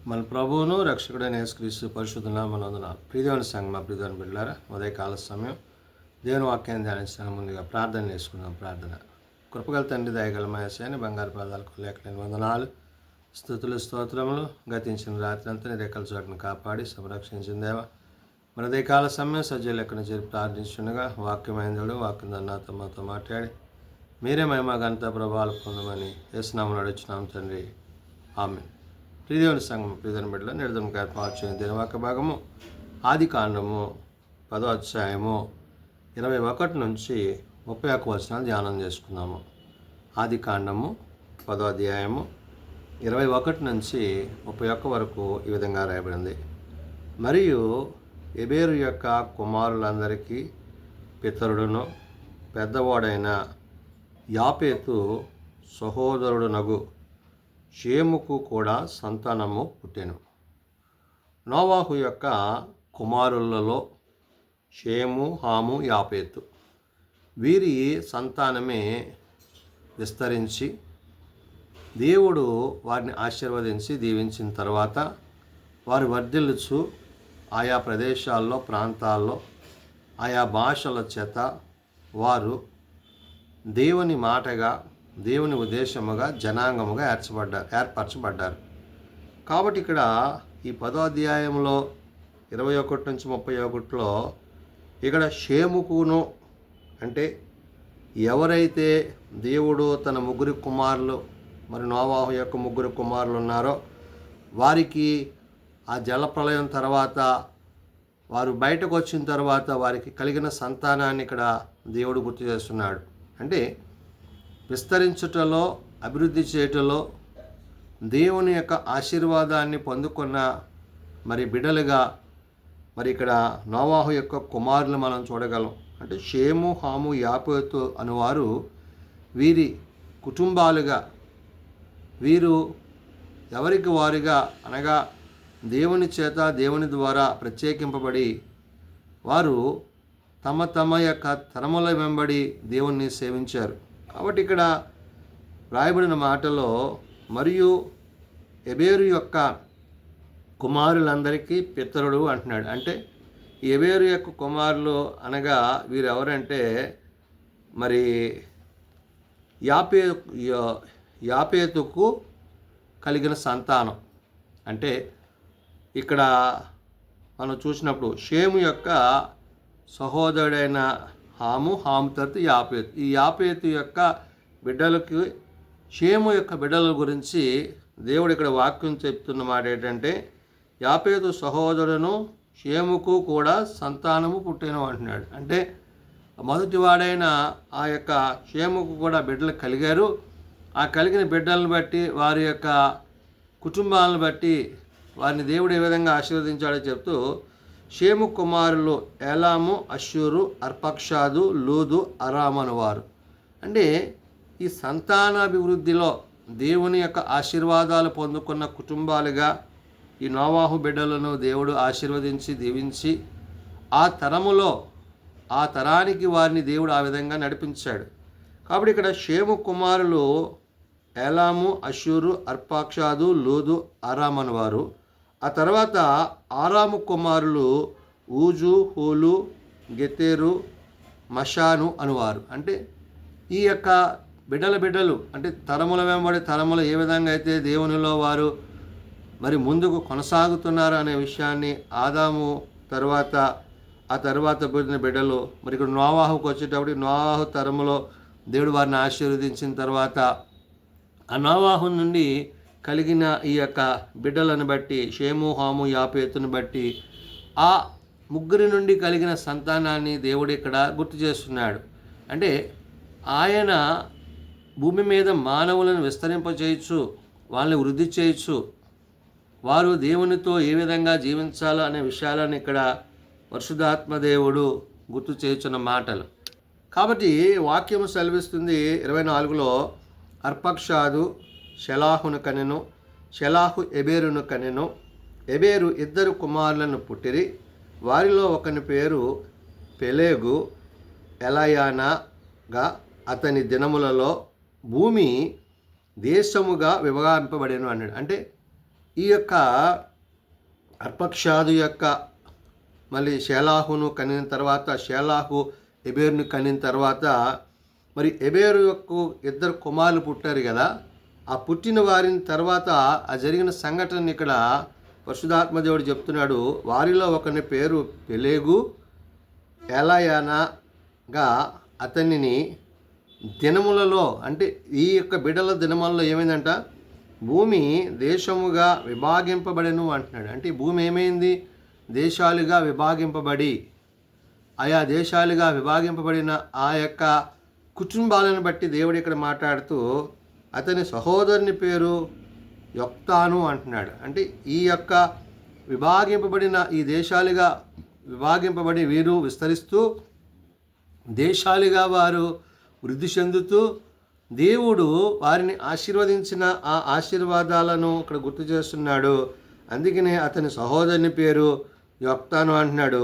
మన ప్రభువును రక్షకుడైన యేసుక్రీస్తు పరిశుద్ధ నామమున ప్రియదేవుని సంగమా ప్రియదేవుని బిడ్డలారా ఉదయకాల సమయం దేవుని వాక్యాన్ని ధ్యానించడానికి ముందుగా ప్రార్థన చేసుకుందాం. ప్రార్థన. కృపగల తండ్రి, దయగల మహేశాన్ని బంగారు పాదాలకు లేఖలేని వందనాలు, స్తుతులు, స్తోత్రములు. గతించిన రాత్రి అంతా నీ రెక్కల చోటును కాపాడి సంరక్షించిన దేవ, మన ఉదయకాల సమయం సజ్జలు ఎక్కడి నుంచి ప్రార్థించుండగా వాక్యమైందుడు వాక్యం నాతో మాతో మాట్లాడి మీరే మహిమ ఘనత ప్రభావాలు పొందమని యేసునామమున అడుగుచున్నాం తండ్రి. ఆమేన్. ప్రియదేవుని సంఘం ప్రియదేవుని బిడ్డలు నిర్ధం గారి పాల్చొని దినవాక్య భాగము ఆది కాండము 10వ అధ్యాయము 21 నుంచి 31 వచనాలు ధ్యానం చేసుకున్నాము. ఆది కాండము 10వ అధ్యాయము 21 నుంచి 31 వరకు ఈ విధంగా రాయబడింది. మరియు ఎబేరు యొక్క కుమారులందరికీ పితరుడును పెద్దవాడైన యాపేతు సహోదరుడునగు షేముకు కూడా సంతానము పుట్టెను. నోవాహు యొక్క కుమారులలో షేము, హాము, యాపేతు వీరి సంతానమే విస్తరించి దేవుడు వారిని ఆశీర్వదించి దీవించిన తర్వాత వారు వర్ధిల్లుచు ఆయా ప్రదేశాల్లో, ప్రాంతాల్లో, ఆయా భాషల చేత వారు దేవుని మాటగా, దేవుని ఉద్దేశముగా, జనాంగముగా ఏర్పరచబడ్డారు. కాబట్టి ఇక్కడ ఈ 10వ అధ్యాయంలో 21 నుంచి 31లో ఇక్కడ షేముకును అంటే ఎవరైతే దేవుడు తన ముగ్గురు కుమారులు, మరి నోవాహు యొక్క ముగ్గురు కుమారులు ఉన్నారో వారికి ఆ జలప్రలయం తర్వాత వారు బయటకు వచ్చిన తర్వాత వారికి కలిగిన సంతానాన్ని ఇక్కడ దేవుడు గుర్తు చేస్తున్నాడు. అంటే విస్తరించుటలో, అభివృద్ధి చేయటంలో దేవుని యొక్క ఆశీర్వాదాన్ని పొందుకున్న మరి బిడ్డలుగా మరి ఇక్కడ నోవాహు యొక్క కుమారులు మనం చూడగలం. అంటే షేము, హాము, యాపేతు అనువారు వీరి కుటుంబాలుగా, వీరు ఎవరికి వారుగా అనగా దేవుని చేత, దేవుని ద్వారా ప్రత్యేకింపబడి వారు తమ తమ యొక్క తరముల వెంబడి దేవుణ్ణి సేవించారు. కాబట్టి ఇక్కడ రాయబడిన మాటలో మరియు ఎబేరు యొక్క కుమారులందరికీ పితరుడు అంటున్నాడు. అంటే ఎబేరు యొక్క కుమారులు అనగా వీరు ఎవరంటే మరి యాపేతుకు కలిగిన సంతానం. అంటే ఇక్కడ మనం చూసినప్పుడు షేము యొక్క సహోదరుడైన హాము తర్వాత యాపేతు. ఈ యాపేతు యొక్క బిడ్డలకి, షేము యొక్క బిడ్డల గురించి దేవుడు ఇక్కడ వాక్యం చెప్తున్న మాట ఏంటంటే యాపేతు సహోదరును షేముకు కూడా సంతానము పుట్టెను అంటున్నాడు. అంటే మొదటి వాడైన ఆ యొక్క షేముకు కూడా బిడ్డలు కలిగారు. ఆ కలిగిన బిడ్డలను బట్టి, వారి యొక్క కుటుంబాలను బట్టి వారిని దేవుడు ఏ విధంగా ఆశీర్వదించాడో చెప్తూ షేము కుమారులు ఏలాము, అష్షూరు, అర్పక్షాదు, లూదు, అరాము అనువారు. అంటే ఈ సంతానాభివృద్ధిలో దేవుని యొక్క ఆశీర్వాదాలు పొందుకున్న కుటుంబాలుగా ఈ నోవాహు బిడ్డలను దేవుడు ఆశీర్వదించి దీవించి ఆ తరములో, ఆ తరానికి వారిని దేవుడు ఆ విధంగా నడిపించాడు. కాబట్టి ఇక్కడ షేము కుమారులు ఏలాము, అష్షూరు, అర్పక్షాదు, లూదు, అరాము అనువారు. ఆ తర్వాత ఆరాము కుమారులు ఊజు, హూలు, గెతేరు, మషాను అనువారు. అంటే ఈ యొక్క బిడ్డలు అంటే తరముల వెంబడి తరములు ఏ విధంగా అయితే దేవునిలో వారు మరి ముందుకు కొనసాగుతున్నారు అనే విషయాన్ని ఆదాము తర్వాత ఆ తర్వాత పుట్టిన బిడ్డలు మరి ఇక్కడ నోవాహుకు వచ్చేటప్పుడు నోవాహు తరములో దేవుడు వారిని ఆశీర్వదించిన తర్వాత ఆ నోవాహు నుండి కలిగిన ఈ యొక్క బిడ్డలను బట్టి షేము, హాము, యాపేతును బట్టి ఆ ముగ్గురి నుండి కలిగిన సంతానాన్ని దేవుడు ఇక్కడ గుర్తు చేస్తున్నాడు. అంటే ఆయన భూమి మీద మానవులను విస్తరింపచేయచ్చు, వాళ్ళని వృద్ధి చేయొచ్చు, వారు దేవునితో ఏ విధంగా జీవించాలో అనే విషయాలను ఇక్కడ పరిశుద్ధాత్మ దేవుడు గుర్తు చేయుచున్న మాటలు. కాబట్టి వాక్యము సెలవిస్తుంది 24లో అర్పక్షాదు షెలాహును కనెను, షెలాహు ఎబేరును కనెను. ఎబేరు 2 కుమారులను వారిలో ఒకని పేరు పెలేగు. ఎలయానాగా అతని దినములలో భూమి దేశముగా విభజింపబడెను అన్నాడు. అంటే ఈ యొక్క అర్పక్షాదు యొక్క మళ్ళీ షేలాహును కనిన తర్వాత షేలాహు ఎబేరును కనిన తర్వాత మరి ఎబేరు యొక్క ఇద్దరు కుమారులు పుట్టారు కదా. ఆ పుట్టిన వారిని తర్వాత ఆ జరిగిన సంఘటన ఇక్కడ పరిశుద్ధాత్మదేవుడు చెప్తున్నాడు. వారిలో ఒకని పేరు పెలేగు, ఎలయానాగా అతనిని దినములలో, అంటే ఈ యొక్క బిడ్డల దినములలో ఏమైందంట, భూమి దేశముగా విభాగింపబడెను అంటున్నాడు. అంటే ఈ భూమి ఏమైంది, దేశాలుగా విభాగింపబడి, ఆయా దేశాలుగా విభాగింపబడిన ఆ యొక్క కుటుంబాలను బట్టి దేవుడు ఇక్కడ మాట్లాడుతూ అతని సహోదరుని పేరు యొక్తాను అంటున్నాడు. అంటే ఈ యొక్క విభాగింపబడిన ఈ దేశాలుగా విభాగింపబడి వీరు విస్తరిస్తూ దేశాలుగా వారు వృద్ధి చెందుతూ దేవుడు వారిని ఆశీర్వదించిన ఆ ఆశీర్వాదాలను ఇక్కడ గుర్తు చేస్తున్నాడు. అందుకనే అతని సహోదరుని పేరు యొక్తాను అంటున్నాడు.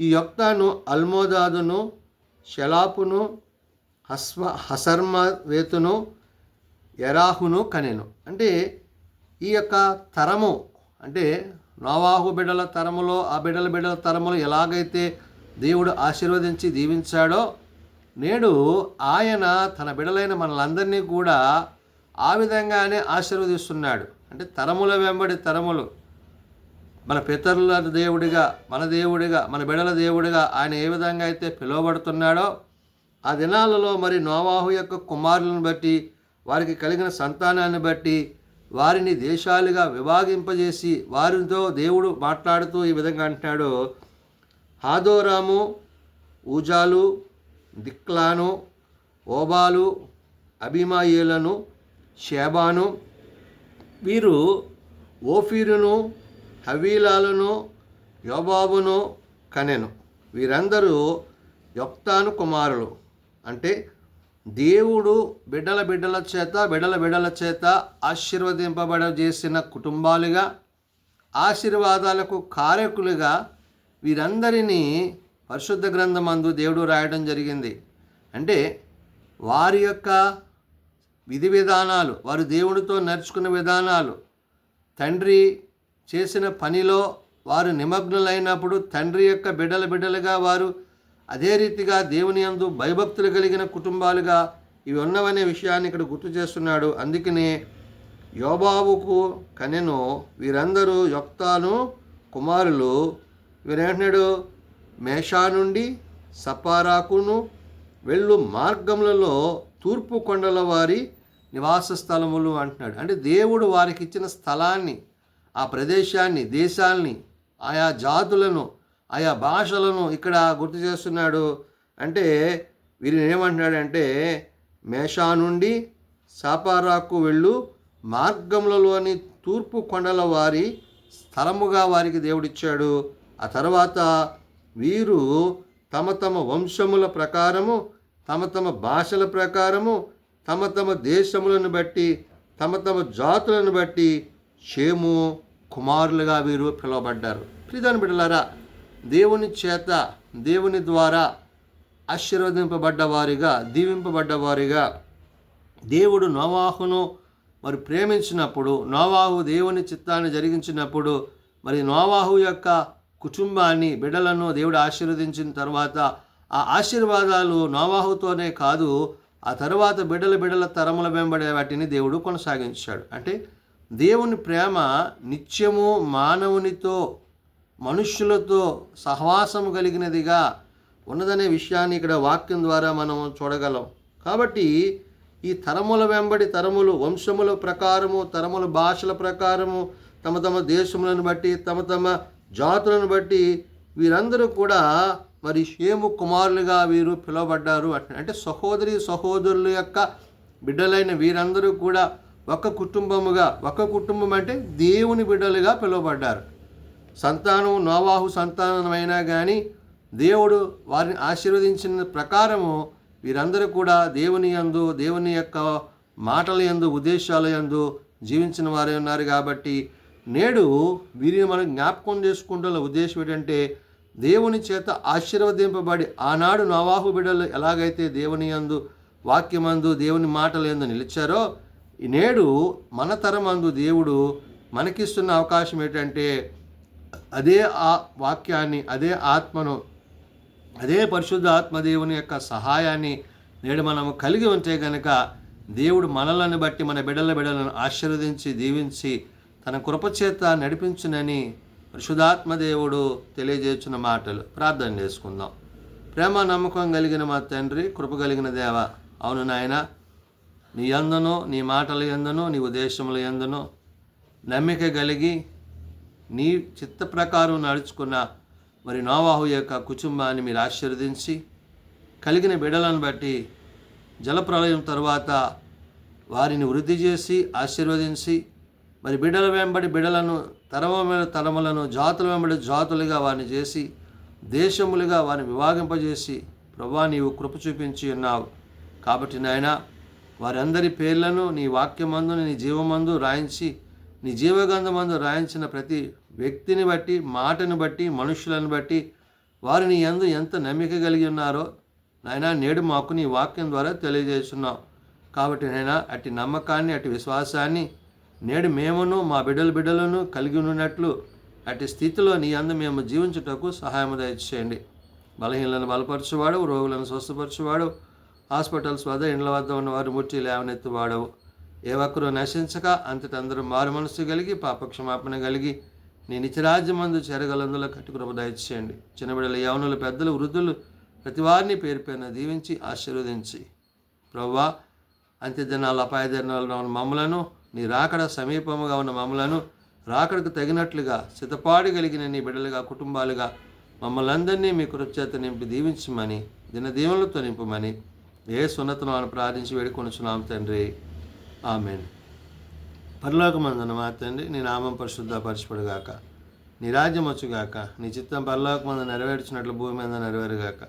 ఈ యొక్తాను అల్మోదాదును, షెలాపును, హసర్మవేతును, ఎరాహును కనెను. అంటే ఈ యొక్క తరము, అంటే నోవాహు బిడ్డల తరములో ఆ బిడ్డల తరములో ఎలాగైతే దేవుడు ఆశీర్వదించి దీవించాడో, నేడు ఆయన తన బిడ్డలైన మనలందరినీ కూడా ఆ విధంగానే ఆశీర్వదిస్తున్నాడు. అంటే తరముల వెంబడి తరములు, మన పితరుల దేవుడిగా, మన దేవుడిగా, మన బిడ్డల దేవుడిగా ఆయన ఏ విధంగా అయితే పిలువబడుతున్నాడో, ఆ దినాలలో మరి నోవాహు యొక్క కుమారులను బట్టి, వారికి కలిగిన సంతానాన్ని బట్టి వారిని దేశాలుగా విభాగింపజేసి వారితో దేవుడు మాట్లాడుతూ ఈ విధంగా అంటున్నాడు. హాదోరాము, ఊజాలు, దిక్లాను, ఓబాలు, అభిమాయేలను, షేబాను, వీరు ఓఫీరును, హవీలాలను, యోబాబును కనెను. వీరందరూ యొక్తాను కుమారులు. అంటే దేవుడు బిడ్డల చేత ఆశీర్వదింపబడజేసిన కుటుంబాలుగా, ఆశీర్వాదాలకు కారకులుగా వీరందరినీ పరిశుద్ధ గ్రంథమందు దేవుడు రాయడం జరిగింది. అంటే వారి యొక్క విధి విధానాలు, వారు దేవుడితో నడుచుకున్న విధానాలు, తండ్రి చేసిన పనిలో వారు నిమగ్నులైనప్పుడు తండ్రి యొక్క బిడ్డలుగా వారు అదే రీతిగా దేవుని యందు భయభక్తులు కలిగిన కుటుంబాలుగా ఇవి ఉన్నవనే విషయాన్ని ఇక్కడ గుర్తు చేస్తున్నాడు. అందుకనే యోబాబుకు కనెను. వీరందరూ యొక్తాను కుమారులు. వీరేంటున్నాడు, మేషా నుండి సపారాకును వెళ్ళు మార్గములలో తూర్పు కొండల వారి నివాస స్థలములు అంటున్నాడు. అంటే దేవుడు వారికి ఇచ్చిన స్థలాన్ని, ఆ ప్రదేశాన్ని, దేశాల్ని, ఆయా జాతులను, ఆయా భాషలను ఇక్కడ గుర్తు చేస్తున్నాడు. అంటే వీరిని ఏమంటున్నాడంటే, మేషా నుండి సాపారాకు వెళ్ళు మార్గములలోని తూర్పు కొండల వారి స్థలముగా వారికి దేవుడిచ్చాడు. ఆ తర్వాత వీరు తమ తమ వంశముల ప్రకారము, తమ తమ భాషల ప్రకారము, తమ తమ దేశములను బట్టి, తమ తమ జాతులను బట్టి షేము కుమారులుగా వీరు పిలువబడ్డారు. ప్రియమైన బిడ్డలారా, దేవుని చేత, దేవుని ద్వారా ఆశీర్వదింపబడ్డవారిగా, దీవింపబడ్డవారిగా దేవుడు నోవాహును మరి ప్రేమించినప్పుడు, నోవాహు దేవుని చిత్తాన్ని జరిగించినప్పుడు, మరి నోవాహు యొక్క కుటుంబాన్ని, బిడ్డలను దేవుడు ఆశీర్వదించిన తర్వాత ఆ ఆశీర్వాదాలు నోవాహుతోనే కాదు, ఆ తర్వాత బిడ్డల తరముల వెంబడే వాటిని దేవుడు కొనసాగించాడు. అంటే దేవుని ప్రేమ నిత్యము మానవునితో, మనుష్యులతో సహవాసము కలిగినదిగా ఉన్నదనే విషయాన్ని ఇక్కడ వాక్యం ద్వారా మనం చూడగలం. కాబట్టి ఈ తరముల వెంబడి తరములు, వంశముల ప్రకారము, తరముల భాషల ప్రకారము, తమ తమ దేశములను బట్టి, తమ తమ జాతులను బట్టి వీరందరూ కూడా మరి షేము కుమారులుగా వీరు పిలువబడ్డారు. అంటే సహోదరుల యొక్క బిడ్డలైన వీరందరూ కూడా ఒక కుటుంబముగా, ఒక కుటుంబం అంటే దేవుని బిడ్డలుగా పిలువబడ్డారు. సంతానం నోవాహు సంతానమైనా కానీ దేవుడు వారిని ఆశీర్వదించిన ప్రకారము వీరందరూ కూడా దేవుని యందు, దేవుని యొక్క మాటల యందు, ఉద్దేశాల యందు జీవించిన వారే ఉన్నారు. కాబట్టి నేడు వీరిని మనం జ్ఞాపకం చేసుకుంటున్న ఉద్దేశం ఏంటంటే, దేవుని చేత ఆశీర్వదింపబడి ఆనాడు నోవాహు బిడ్డలు ఎలాగైతే దేవుని యందు, వాక్యమందు, దేవుని మాటల యందు నిలిచారో, నేడు మన తరమందు దేవుడు మనకిస్తున్న అవకాశం ఏంటంటే అదే ఆ వాక్యాన్ని, అదే ఆత్మను, అదే పరిశుద్ధ ఆత్మదేవుని యొక్క సహాయాన్ని నేడు మనము కలిగి ఉంటే గనక దేవుడు మనలను బట్టి మన బిడ్డలను ఆశీర్వదించి దీవించి తన కృపచేత నడిపించునని పరిశుద్ధాత్మదేవుడు తెలియజేస్తున్న మాటలు. ప్రార్థన చేసుకుందాం. ప్రేమ నమ్మకం కలిగిన మా తండ్రి, కృప కలిగిన దేవ, అవును నాయన, నీ యందును, నీ మాటల యందును, నీ ఉద్దేశముల యందును నమ్మిక కలిగి నీ చిత్త ప్రకారం నడుచుకున్న మరి నోవాహు యొక్క కుటుంబాన్ని మీరు ఆశీర్వదించి కలిగిన బిడ్డలను బట్టి జలప్రలయం తరువాత వారిని వృద్ధి చేసి ఆశీర్వదించి మరి బిడ్డల వెంబడి బిడ్డలను, తరములను, జాతుల వెంబడి జాతులుగా వారిని చేసి దేశములుగా వారిని విభాగింపజేసి ప్రభువా నీవు కృప చూపించి ఉన్నావు. కాబట్టి నాయన వారందరి పేర్లను నీ వాక్యమందు, నీ జీవమందు రాయించి, నీ జీవగంధమందు రాయించిన ప్రతి వ్యక్తిని బట్టి, మాటను బట్టి, మనుషులను బట్టి వారిని యందు ఎంత నమ్మిక కలిగి ఉన్నారో నాయన నేడు మాకు నీ వాక్యం ద్వారా తెలియజేస్తున్నావు. కాబట్టి నాయన అట్టి నమ్మకాన్ని, అట్టి విశ్వాసాన్ని నేడు మేమును మా బిడ్డలను కలిగి ఉన్నట్లు అట్టి స్థితిలో నీ యందు మేము జీవించుటకు సహాయం దయచేయండి. బలహీనలను బలపరచువాడు, రోగులను స్వస్థపరచువాడు, హాస్పిటల్స్ వద్ద, ఇండ్ల వద్ద ఉన్న వారు ముట్టి లేవనెత్తువాడవు. ఏ ఒక్కరూ నశించక అంతటి అందరూ మారు మనసు కలిగి పాపక్షమాపణ కలిగి నీ నిత్యరాజ్యమందు చేరగలందులో కట్టుకృప దయచేయండి. చిన్నబిడ్డలు, యవనులు, పెద్దలు, వృద్ధులు ప్రతి వారిని పేరు పేరున దీవించి ఆశీర్వదించి ప్రభువా అంత్యదినాలు, అపాయ దినాల్లో ఉన్న మమ్మలను, నీ రాకడ సమీపముగా ఉన్న మమ్మలను రాకడకు తగినట్లుగా సిద్ధపాటు కలిగిన నీ బిడ్డలుగా, కుటుంబాలుగా మమ్మల్ని అందరినీ మీ కృపచేత నింపి దీవించమని, దినదీవులతో నింపమని యేసునామమున ప్రార్థించి వేడుకొనుచున్నాం తండ్రి. ఆమేన్. పరలోకమందున మా తండ్రి, నీ నామం పరిశుద్ధపరచబడుగాక, నీ రాజ్యం వచ్చుగాక, నీ చిత్తం పరలోకమందు నెరవేర్చినట్లు భూమి మీద నెరవేరుగాక.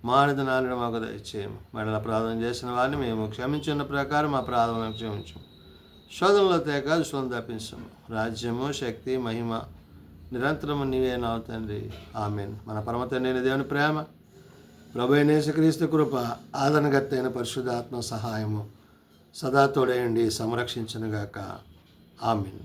మా అనుదినాలను మాకు దయచేయము. మరలా ప్రార్థన చేసిన వారిని మేము క్షమించున్న ప్రకారం మా ప్రార్థనలు క్షమించము. శోధనలో తేక దుష్టులను తప్పించము. రాజ్యము, శక్తి, మహిమ నిరంతరము నీవేనావు తండ్రి. ఆమేన్. మన పరమ తండ్రి దేవుని ప్రేమ, ప్రభువైన యేసుక్రీస్తు కృప, ఆదరణకర్త అయిన పరిశుద్ధాత్మ సహాయము సదా తోడేయండి, సంరక్షించునుగాక. ఆమేన్.